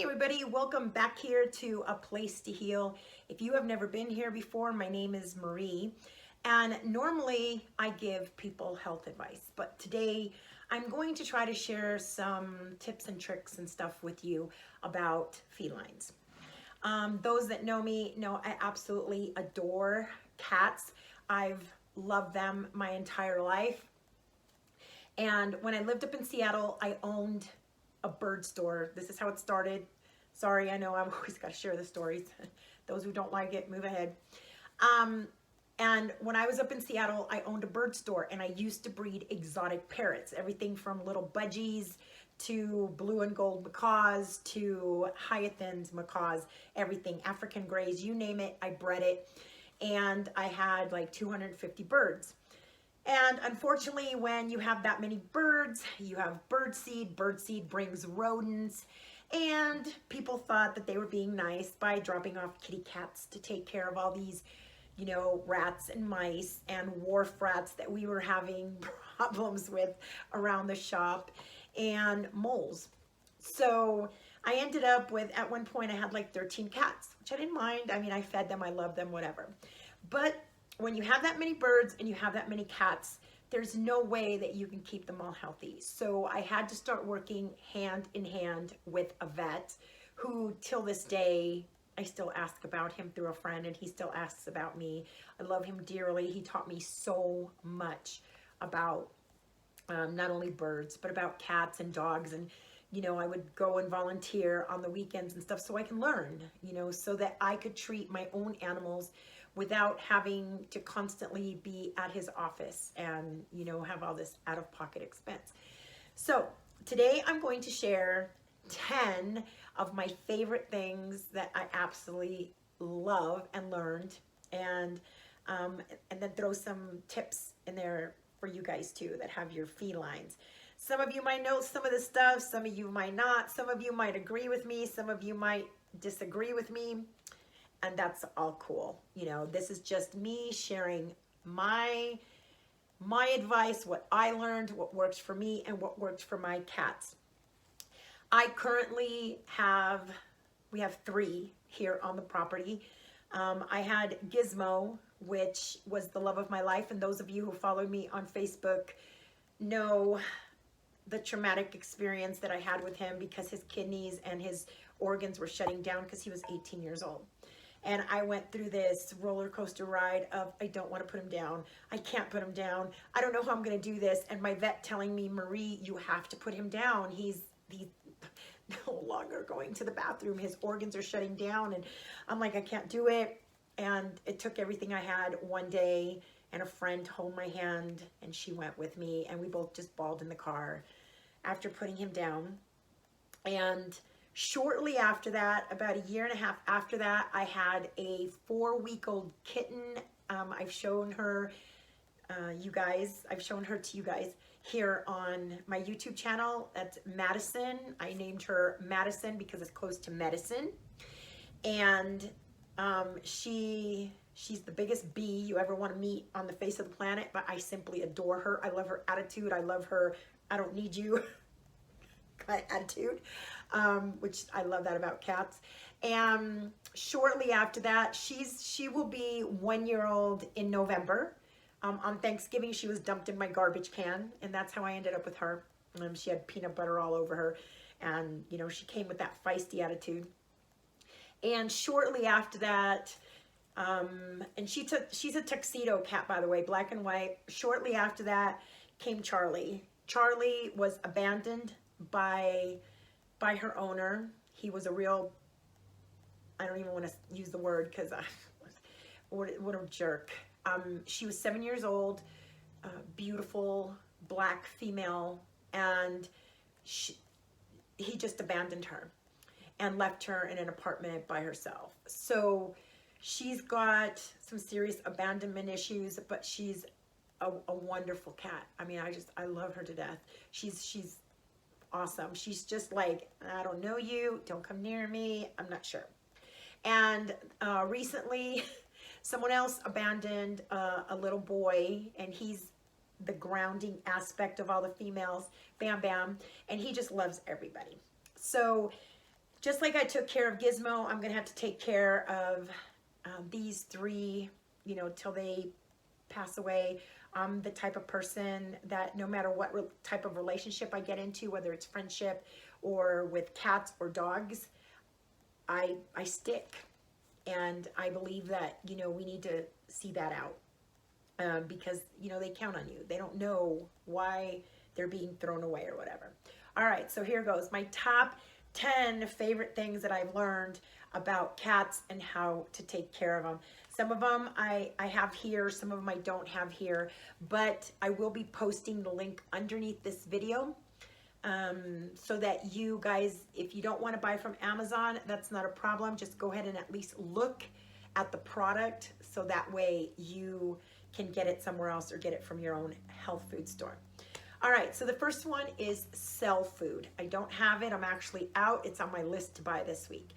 Hey everybody, welcome back here to A Place to Heal. If you have never been here before, my name is Marie, and normally I give people health advice, but today I'm going to try to share some tips and tricks and stuff with you about felines. Those that know me know I absolutely adore cats. I've loved them my entire life. And when I lived up in Seattle, I owned a bird store. This is how it started. Sorry, I know I've always got to share the stories. Those who don't like it, move ahead. And when I was up in Seattle, I owned a bird store, and I used to breed exotic parrots, everything from little budgies to blue and gold macaws to hyacinth macaws, everything, African grays, you name it, I bred it. And I had like 250 birds. And unfortunately, when you have that many birds, you have bird seed. Bird seed brings rodents. And people thought that they were being nice by dropping off kitty cats to take care of all these, rats and mice and wharf rats that we were having problems with around the shop, and moles. So I ended up with, at one point I had like 13 cats, which I didn't mind. I mean, I fed them, I loved them, whatever. But when you have that many birds and you have that many cats, there's no way that you can keep them all healthy. So I had to start working hand in hand with a vet who, till this day, I still ask about him through a friend, and he still asks about me. I love him dearly. He taught me so much about not only birds, but about cats and dogs. And, I would go and volunteer on the weekends and stuff so I can learn, so that I could treat my own animals without having to constantly be at his office and, have all this out-of-pocket expense. So today I'm going to share 10 of my favorite things that I absolutely love and learned, and then throw some tips in there for you guys too that have your felines. Some of you might know some of this stuff, some of you might not, some of you might agree with me, some of you might disagree with me. And that's all cool. This is just me sharing my advice, what I learned, what works for me, and what works for my cats. I currently we have 3 here on the property. I had Gizmo, which was the love of my life. And those of you who followed me on Facebook know the traumatic experience that I had with him, because his kidneys and his organs were shutting down because he was 18 years old. And I went through this roller coaster ride of, I don't want to put him down. I can't put him down. I don't know how I'm going to do this. And my vet telling me, Marie, you have to put him down. He's no longer going to the bathroom. His organs are shutting down. And I'm like, I can't do it. And it took everything I had one day, and a friend held my hand, and she went with me, and we both just bawled in the car after putting him down. And shortly after that, about a year and a half after that, I had a 4-week-old kitten. I've shown her, I've shown her to you guys here on my YouTube channel. That's Madison. I named her Madison because it's close to medicine. And she's the biggest bee you ever want to meet on the face of the planet, but I simply adore her. I love her attitude. I love her, I don't need you kind of attitude, which I love that about cats. And shortly after that, she will be 1-year-old in November. On Thanksgiving, she was dumped in my garbage can, and that's how I ended up with her. She had peanut butter all over her, and she came with that feisty attitude. And shortly after that, and she's a tuxedo cat, by the way, black and white. Shortly after that came Charlie. Charlie was abandoned by her owner. He was a real, I don't even want to use the word, because what a jerk. She was 7 years old, beautiful black female, and he just abandoned her and left her in an apartment by herself. So she's got some serious abandonment issues, but she's a wonderful cat. I mean, I love her to death. She's awesome. She's just like, I don't know you, don't come near me, I'm not sure. And recently, someone else abandoned a little boy, and he's the grounding aspect of all the females, Bam Bam, and he just loves everybody. So just like I took care of Gizmo, I'm gonna have to take care of these three, you know, till they pass away. I'm the type of person that no matter what type of relationship I get into, whether it's friendship or with cats or dogs, I stick. And I believe that, you know, we need to see that out because, you know, they count on you. They don't know why they're being thrown away or whatever. All right, so here goes. My top 10 favorite things that I've learned about cats and how to take care of them. Some of them I have here, some of them I don't have here, but I will be posting the link underneath this video so that you guys, if you don't want to buy from Amazon, that's not a problem. Just go ahead and at least look at the product so that way you can get it somewhere else or get it from your own health food store. All right, so the first one is Cell Food. I don't have it, I'm actually out. It's on my list to buy this week.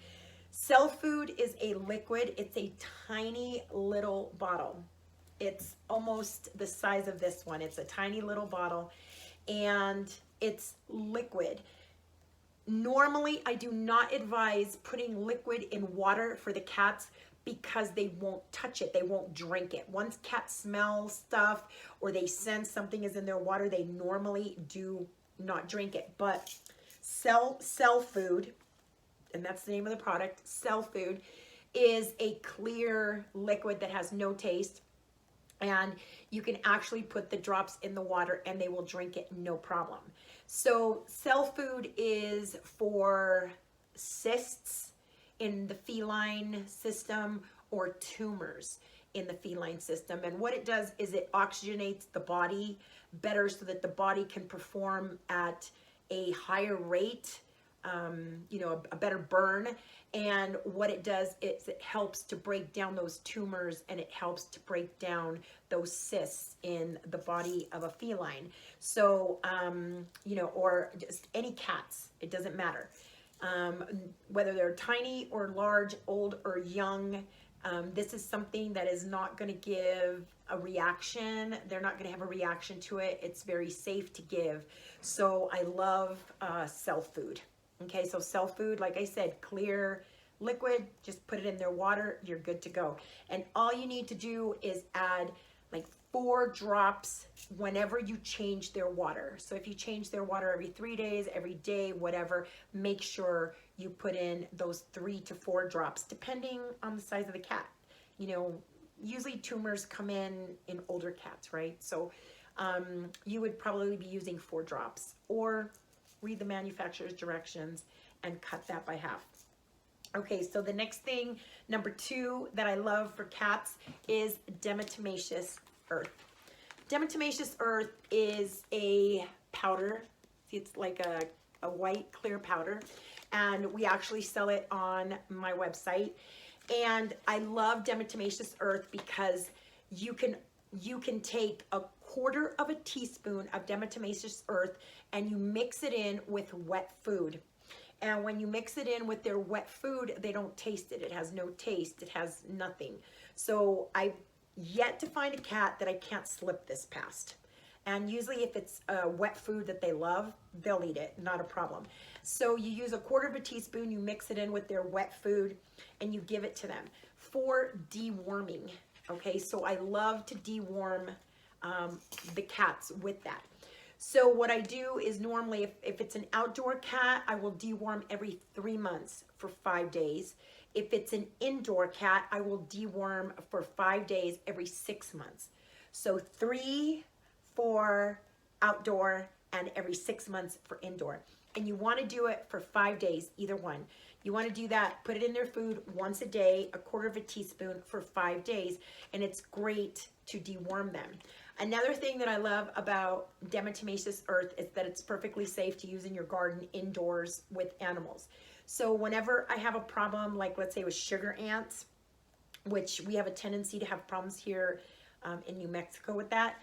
Cell Food is a liquid. It's a tiny little bottle. It's almost the size of this one. It's a tiny little bottle and it's liquid. Normally, I do not advise putting liquid in water for the cats because they won't touch it. They won't drink it. Once cats smell stuff or they sense something is in their water, they normally do not drink it. But Cell Food, and that's the name of the product, Cell Food, is a clear liquid that has no taste. And you can actually put the drops in the water and they will drink it no problem. So Cell Food is for cysts in the feline system or tumors in the feline system. And what it does is it oxygenates the body better so that the body can perform at a higher rate, you know, a better burn. And what it does is it helps to break down those tumors and it helps to break down those cysts in the body of a feline. So, you know, or just any cats, it doesn't matter. Whether they're tiny or large, old or young, this is something that is not going to give a reaction. They're not going to have a reaction to it. It's very safe to give. So I love Cell Food. Okay, so Cell Food, like I said, clear liquid, just put it in their water, you're good to go. And all you need to do is add like 4 drops whenever you change their water. So if you change their water every 3 days, every day, whatever, make sure you put in those 3 to 4 drops, depending on the size of the cat. You know, usually tumors come in older cats, right? So you would probably be using 4 drops, or read the manufacturer's directions and cut that by half. Okay, so the next thing, number 2, that I love for cats is Diatomaceous earth. Diatomaceous earth is a powder. It's like a white clear powder, and we actually sell it on my website. And I love Diatomaceous earth because you can take a 1/4 of a teaspoon of Diatomaceous earth and you mix it in with wet food. And when you mix it in with their wet food, they don't taste it. It has no taste. It has nothing. So I've yet to find a cat that I can't slip this past. And usually if it's wet food that they love, they'll eat it, not a problem. So you use a 1/4 of a teaspoon, you mix it in with their wet food, and you give it to them for deworming. Okay, so I love to deworm the cats with that. So what I do is normally if it's an outdoor cat, I will deworm every 3 months for 5 days. If it's an indoor cat, I will deworm for 5 days every 6 months. So 3 for outdoor and every 6 months for indoor. And you want to do it for 5 days, either one. You want to do that, put it in their food once a day, a 1/4 of a teaspoon for 5 days, and it's great to deworm them. Another thing that I love about Diatomaceous earth is that it's perfectly safe to use in your garden indoors with animals. So whenever I have a problem, like let's say with sugar ants, which we have a tendency to have problems here in New Mexico with that,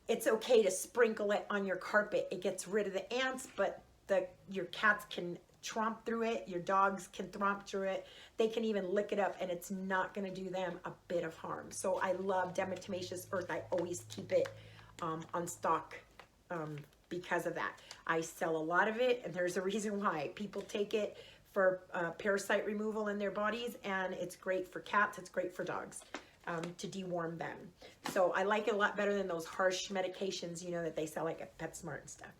it's okay to sprinkle it on your carpet. It gets rid of the ants, but your cats can tromp through it, your dogs can tromp through it, they can even lick it up, and it's not going to do them a bit of harm. So I love Diatomaceous earth. I always keep it on stock because of that. I sell a lot of it, and there's a reason why. People take it for parasite removal in their bodies, and it's great for cats, it's great for dogs, to deworm them. So I like it a lot better than those harsh medications, you know, that they sell like at PetSmart and stuff.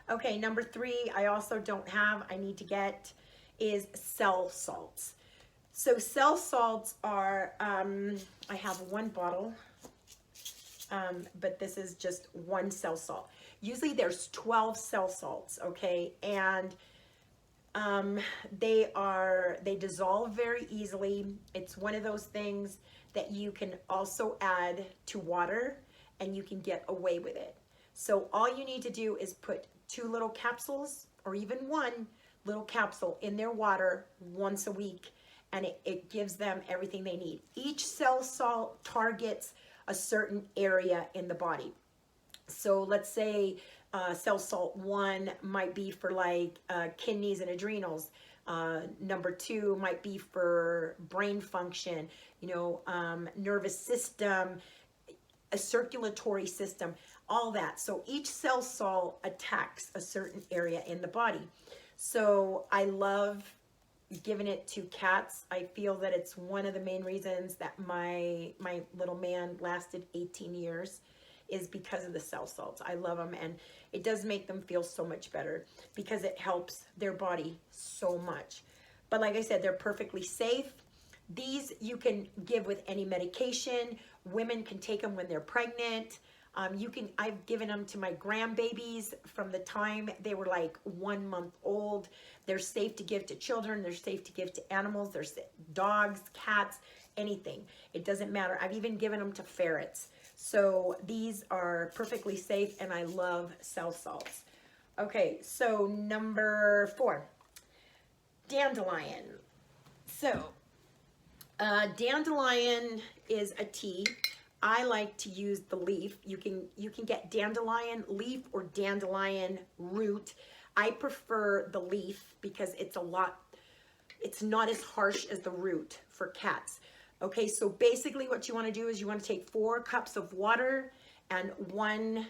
Okay, number 3, I also don't have, I need to get, is cell salts. So cell salts are, I have 1 bottle, but this is just 1 cell salt. Usually there's 12 cell salts, okay, and they dissolve very easily. It's one of those things that you can also add to water and you can get away with it. So all you need to do is put 2 little capsules or even 1 little capsule in their water once a week, and it gives them everything they need. Each cell salt targets a certain area in the body. So let's say cell salt 1 might be for like kidneys and adrenals. Number 2 might be for brain function, you know, nervous system, a circulatory system, all that. So each cell salt attacks a certain area in the body. So I love giving it to cats. I feel that it's one of the main reasons that my little man lasted 18 years is because of the cell salts. I love them, and it does make them feel so much better because it helps their body so much. But like I said, they're perfectly safe. These you can give with any medication. Women can take them when they're pregnant. I've given them to my grandbabies from the time they were like 1 month old. They're safe to give to children. They're safe to give to animals. There's dogs, cats, anything. It doesn't matter. I've even given them to ferrets. So these are perfectly safe, and I love cell salts. Okay, so number 4, dandelion. So dandelion is a tea. I like to use the leaf. You can get dandelion leaf or dandelion root. I prefer the leaf because it's not as harsh as the root for cats. Okay, so basically what you want to do is you want to take 4 cups of water and 1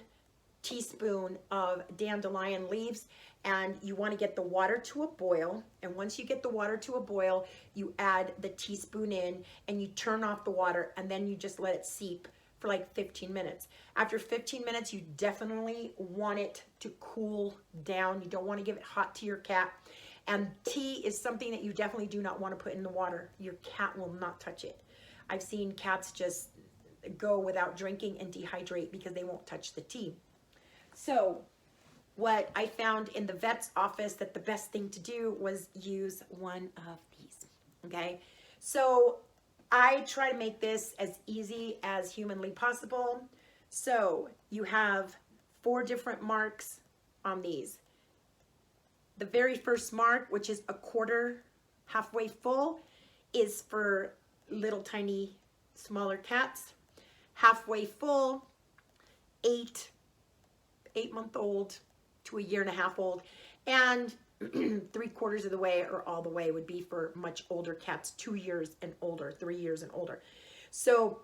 teaspoon of dandelion leaves, and you want to get the water to a boil. And once you get the water to a boil, you add the teaspoon in and you turn off the water, and then you just let it seep for like 15 minutes. After 15 minutes, you definitely want it to cool down. You don't want to give it hot to your cat. And tea is something that you definitely do not want to put in the water. Your cat will not touch it. I've seen cats just go without drinking and dehydrate because they won't touch the tea. So what I found in the vet's office that the best thing to do was use 1 of these, okay? So I try to make this as easy as humanly possible. So you have 4 different marks on these. The very first mark, which is a quarter, halfway full, is for little tiny smaller cats. Halfway full, 8-month-old to a 1.5 year old, and 3/4 of the way or all the way would be for much older cats, 2 years and older, 3 years and older. So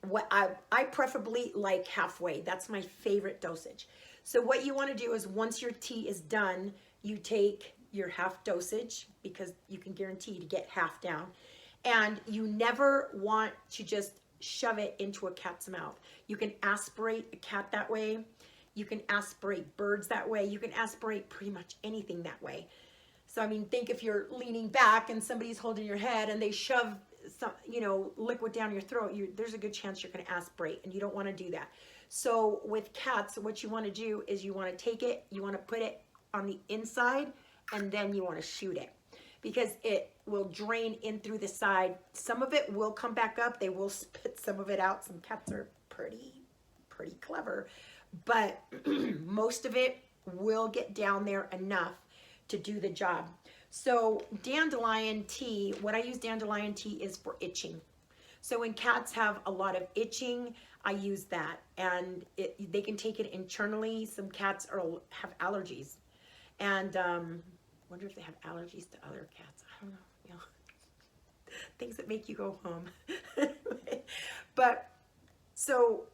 what I preferably like halfway. That's my favorite dosage. So what you want to do is once your tea is done, you take your half dosage because you can guarantee to get half down. And you never want to just shove it into a cat's mouth. You can aspirate a cat that way. You can aspirate birds that way. You can aspirate pretty much anything that way. So, I mean, think if you're leaning back and somebody's holding your head and they shove some, you know, liquid down your throat, there's a good chance you're going to aspirate, and you don't want to do that. So with cats, what you want to do is you want to take it, you want to put it on the inside, and then you want to shoot it because it will drain in through the side. Some of it will come back up. They will spit some of it out. Some cats are pretty clever, but most of it will get down there enough to do the job. So dandelion tea, what I use dandelion tea is for itching. So when cats have a lot of itching, I use that, and they can take it internally. Some cats have allergies, and wonder if they have allergies to other cats. I don't know, you know, things that make you go home. But so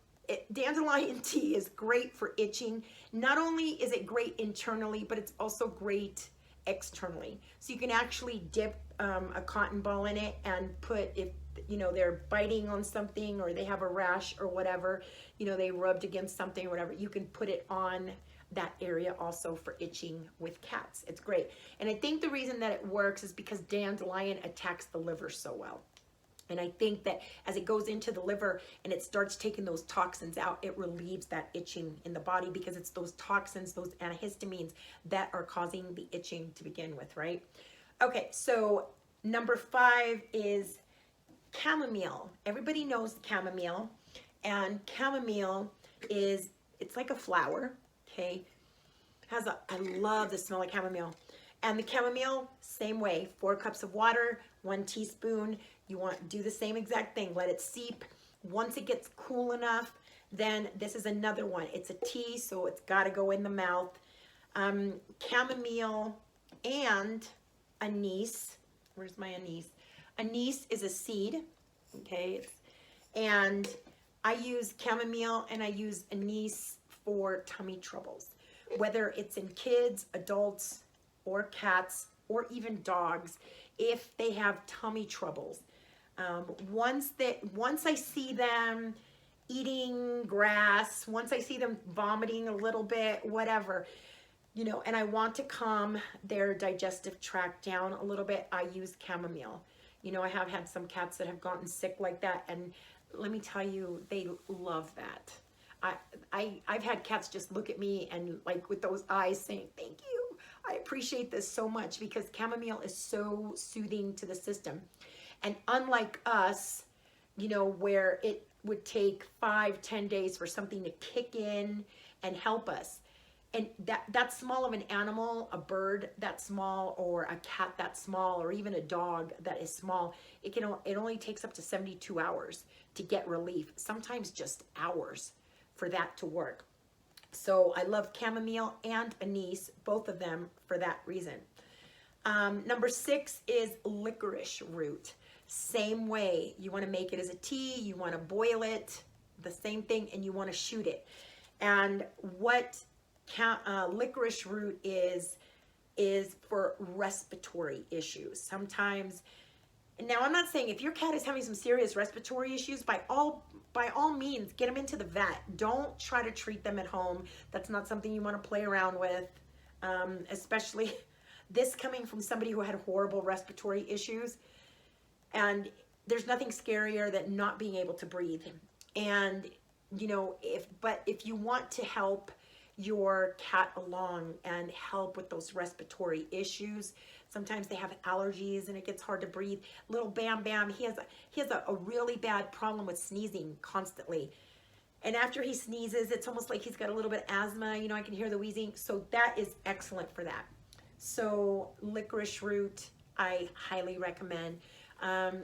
dandelion tea is great for itching. Not only is it great internally, but it's also great externally. So you can actually dip a cotton ball in it and put, if you know they're biting on something or they have a rash or whatever, you know, they rubbed against something or whatever, you can put it on that area also for itching with cats. It's great. And I think the reason that it works is because dandelion attacks the liver so well. And I think that as it goes into the liver and it starts taking those toxins out, it relieves that itching in the body, because it's those toxins, those antihistamines that are causing the itching to begin with, right? Okay, so number 5 is chamomile. Everybody knows chamomile, and chamomile is, it's like a flower, okay? I love the smell of chamomile. And the chamomile, same way, 4 cups of water, 1 teaspoon. You want to do the same exact thing. Let it seep. Once it gets cool enough, then this is another one. It's a tea, so it's got to go in the mouth. Chamomile and anise. Where's my anise? Anise is a seed, okay? And I use chamomile and I use anise for tummy troubles, whether it's in kids, adults, or cats, or even dogs, if they have tummy troubles. Once I see them eating grass, once I see them vomiting a little bit, whatever, you know, and I want to calm their digestive tract down a little bit, I use chamomile. You know, I have had some cats that have gotten sick like that, and let me tell you, they love that. I've had cats just look at me and like with those eyes saying, thank you, I appreciate this so much, because chamomile is so soothing to the system. And unlike us, you know, where it would take 5-10 days for something to kick in and help us. And that small of an animal, a bird that small, or a cat that small, or even a dog that is small, it only takes up to 72 hours to get relief. Sometimes just hours for that to work. So I love chamomile and anise, both of them, for that reason. Number 6 is licorice root. Same way, you want to make it as a tea, you want to boil it, the same thing, and you want to shoot it. And what licorice root is for respiratory issues. Sometimes, now I'm not saying if your cat is having some serious respiratory issues, by all means, get them into the vet. Don't try to treat them at home. That's not something you want to play around with, especially this coming from somebody who had horrible respiratory issues. And there's nothing scarier than not being able to breathe. And, you know, if you want to help your cat along and help with those respiratory issues, sometimes they have allergies and it gets hard to breathe. Little Bam Bam, he has a really bad problem with sneezing constantly. And after he sneezes, it's almost like he's got a little bit of asthma. You know, I can hear the wheezing. So that is excellent for that. So licorice root, I highly recommend.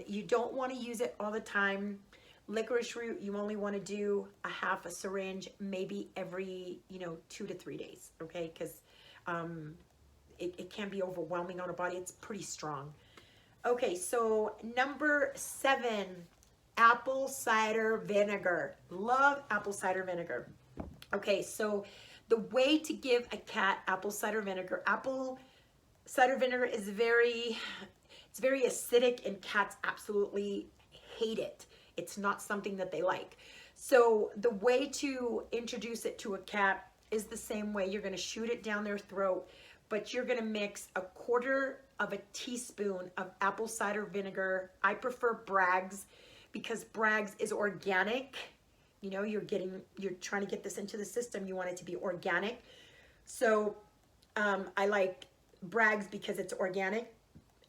You don't want to use it all the time. Licorice root, you only want to do a half a syringe, maybe every, 2 to 3 days, okay? Because it can be overwhelming on a body. It's pretty strong. Okay, so number 7, apple cider vinegar. Love apple cider vinegar. Okay, so the way to give a cat apple cider vinegar is very acidic, and cats absolutely hate it. It's not something that they like. So the way to introduce it to a cat is the same way. You're going to shoot it down their throat, but you're going to mix 1/4 of a teaspoon of apple cider vinegar. I prefer Bragg's because Bragg's is organic. You know, you're trying to get this into the system. You want it to be organic. So I like Bragg's because it's organic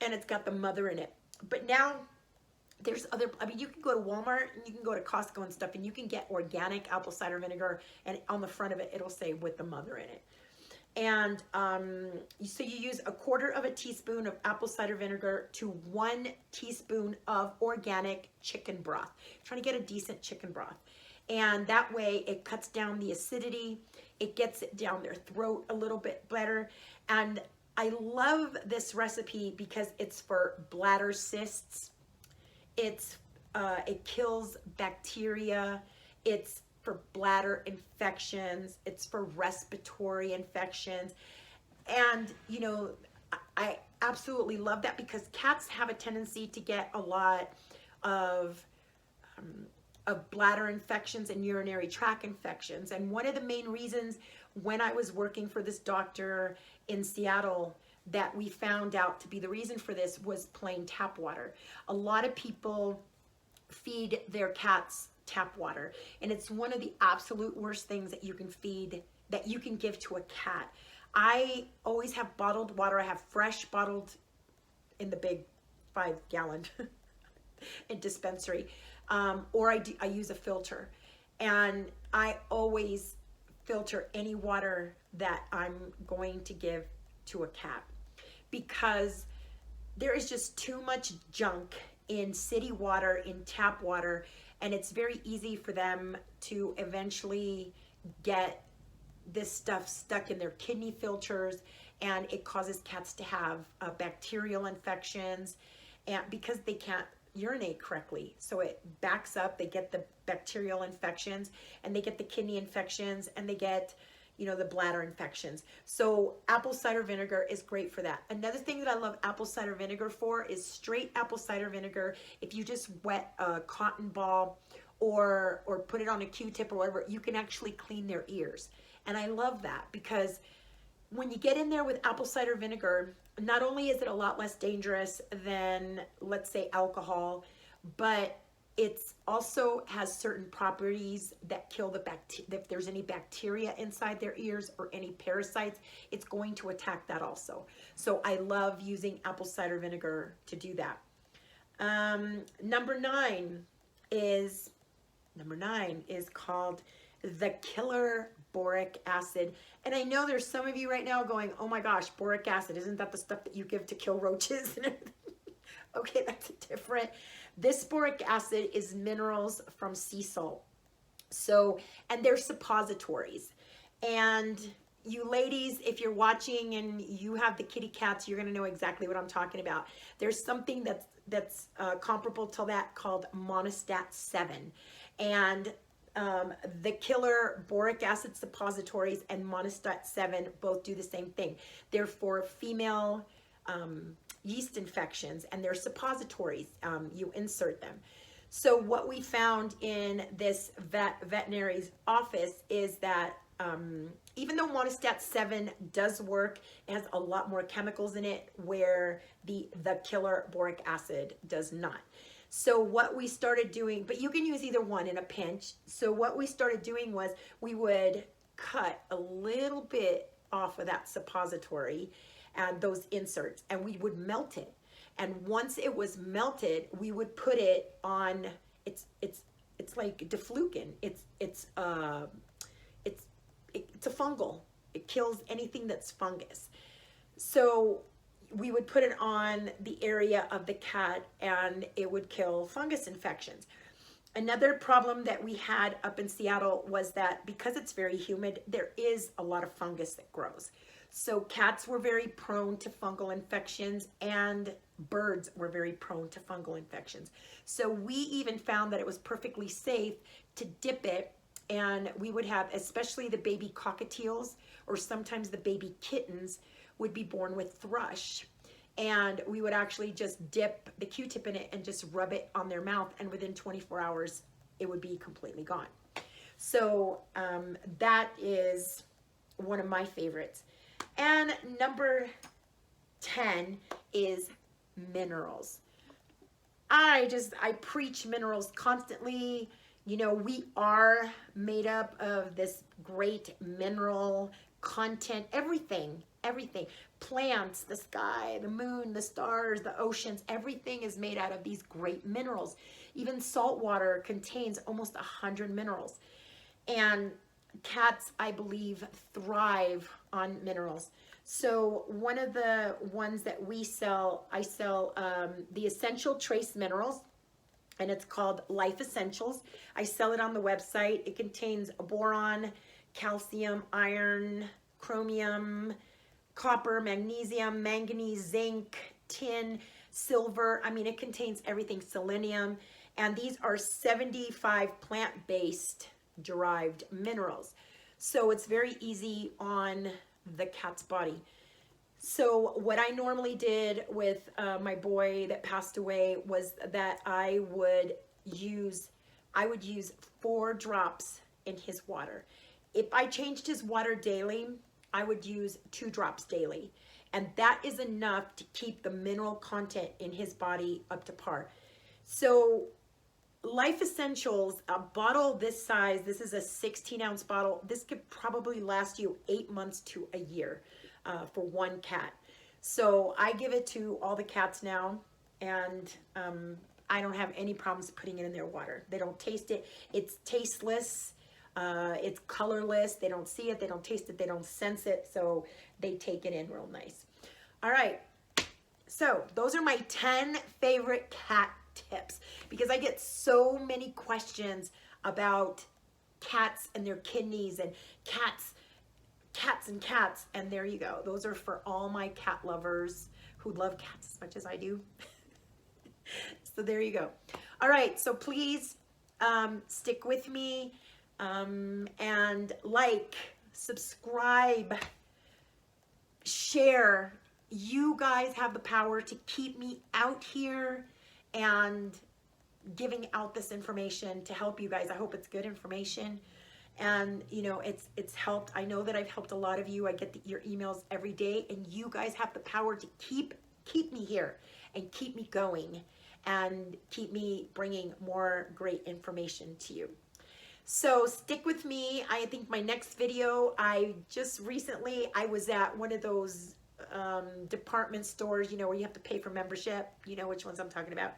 and it's got the mother in it. But now there's you can go to Walmart and you can go to Costco and stuff, and you can get organic apple cider vinegar, and on the front of it, it'll say with the mother in it. And so you use 1/4 of a teaspoon of apple cider vinegar to 1 teaspoon of organic chicken broth. Trying to get a decent chicken broth. And that way it cuts down the acidity. It gets it down their throat a little bit better. And I love this recipe because it's for bladder cysts. It kills bacteria. It's for bladder infections. It's for respiratory infections. And, I absolutely love that because cats have a tendency to get a lot of bladder infections and urinary tract infections. And one of the main reasons when I was working for this doctor in Seattle that we found out to be the reason for this was plain tap water. A lot of people feed their cats tap water, and it's one of the absolute worst things that you can give to a cat. I always have bottled water. I have fresh bottled in the big 5-gallon in dispensary, or I use a filter, and I always filter any water that I'm going to give to a cat because there is just too much junk in city water, in tap water, and it's very easy for them to eventually get this stuff stuck in their kidney filters, and it causes cats to have bacterial infections, and because they can't urinate correctly, so it backs up, they get the bacterial infections, and they get the kidney infections, and they get, you know, the bladder infections. So apple cider vinegar is great for that. Another thing that I love apple cider vinegar for is straight apple cider vinegar. If you just wet a cotton ball or put it on a Q-tip or whatever, you can actually clean their ears. And I love that because when you get in there with apple cider vinegar, not only is it a lot less dangerous than, let's say, alcohol, but it's also has certain properties that kill the bacteria. If there's any bacteria inside their ears or any parasites, it's going to attack that also. So I love using apple cider vinegar to do that. Number nine is called the killer boric acid. And I know there's some of you right now going, oh my gosh, boric acid, isn't that the stuff that you give to kill roaches? Okay, that's different. This boric acid is minerals from sea salt. So, and they're suppositories. And you ladies, if you're watching and you have the kitty cats, you're going to know exactly what I'm talking about. There's something that's comparable to that called monostat 7. And the killer boric acid suppositories and monostat 7 both do the same thing. They're for female yeast infections, and they're suppositories. You insert them. So what we found in this veterinary's office is that even though monostat 7 does work, it has a lot more chemicals in it where the killer boric acid does not. So what we started doing, but you can use either one in a pinch. So what we started doing was we would cut a little bit off of that suppository and those inserts, and we would melt it. And once it was melted, we would put it on. It's like deflucan. It's a fungal. It kills anything that's fungus. So we would put it on the area of the cat, and it would kill fungus infections. Another problem that we had up in Seattle was that because it's very humid, there is a lot of fungus that grows. So cats were very prone to fungal infections, and birds were very prone to fungal infections. So we even found that it was perfectly safe to dip it, and we would have, especially the baby cockatiels or sometimes the baby kittens would be born with thrush. And we would actually just dip the Q-tip in it and just rub it on their mouth, and within 24 hours, it would be completely gone. So that is one of my favorites. And number 10 is minerals. I preach minerals constantly. You know, we are made up of this great mineral content, everything, plants, the sky, the moon, the stars, the oceans, everything is made out of these great minerals. Even salt water contains almost 100 minerals. And cats, I believe, thrive on minerals. So one of the ones that I sell the Essential Trace Minerals, and it's called Life Essentials. I sell it on the website. It contains boron, calcium, iron, chromium, copper, magnesium, manganese, zinc, tin, silver. I mean, it contains everything, selenium. And these are 75 plant-based derived minerals. So it's very easy on the cat's body. So what I normally did with my boy that passed away was that I would use 4 drops in his water. If I changed his water daily, I would use 2 drops daily. And that is enough to keep the mineral content in his body up to par. So Life Essentials, a bottle this size, this is a 16-ounce bottle. This could probably last you 8 months to a year for 1 cat. So I give it to all the cats now, and I don't have any problems putting it in their water. They don't taste it. It's tasteless. It's colorless. They don't see it. They don't taste it. They don't sense it. So they take it in real nice. All right. So those are my 10 favorite cat tips, because I get so many questions about cats and their kidneys and cats, and there you go. Those are for all my cat lovers who love cats as much as I do. So there you go. All right, so please stick with me and like, subscribe, share. You guys have the power to keep me out here and giving out this information to help you guys. I hope it's good information, and you know, it's helped. I know that I've helped a lot of you. I get your emails every day, and you guys have the power to keep me here and keep me going and keep me bringing more great information to you. So stick with me. I think my next video, I was at one of those department stores, you know, where you have to pay for membership. You know which ones I'm talking about.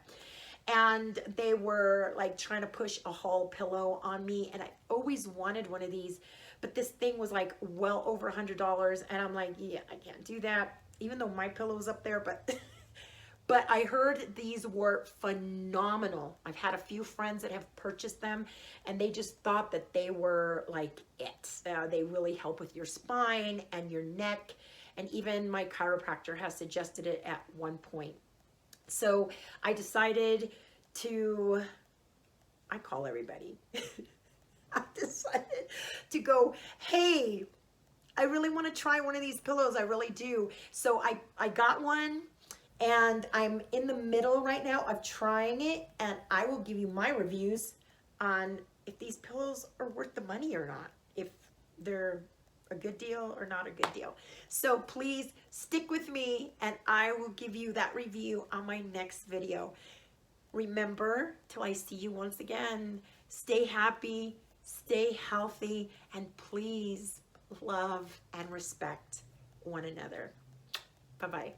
And they were like trying to push a Hall pillow on me, and I always wanted one of these, but this thing was like well over $100, and I'm like, yeah, I can't do that, even though my pillow was up there. But I heard these were phenomenal. I've had a few friends that have purchased them, and they just thought that they were like it. They really help with your spine and your neck, and even my chiropractor has suggested it at one point. So I decided to, I call everybody. I decided to go, hey, I really want to try one of these pillows. I really do. So I got one, and I'm in the middle right now of trying it, and I will give you my reviews on if these pillows are worth the money or not, if they're a good deal or not a good deal. So please stick with me, and I will give you that review on my next video. Remember, till I see you once again, stay happy, stay healthy, and please love and respect one another. Bye-bye.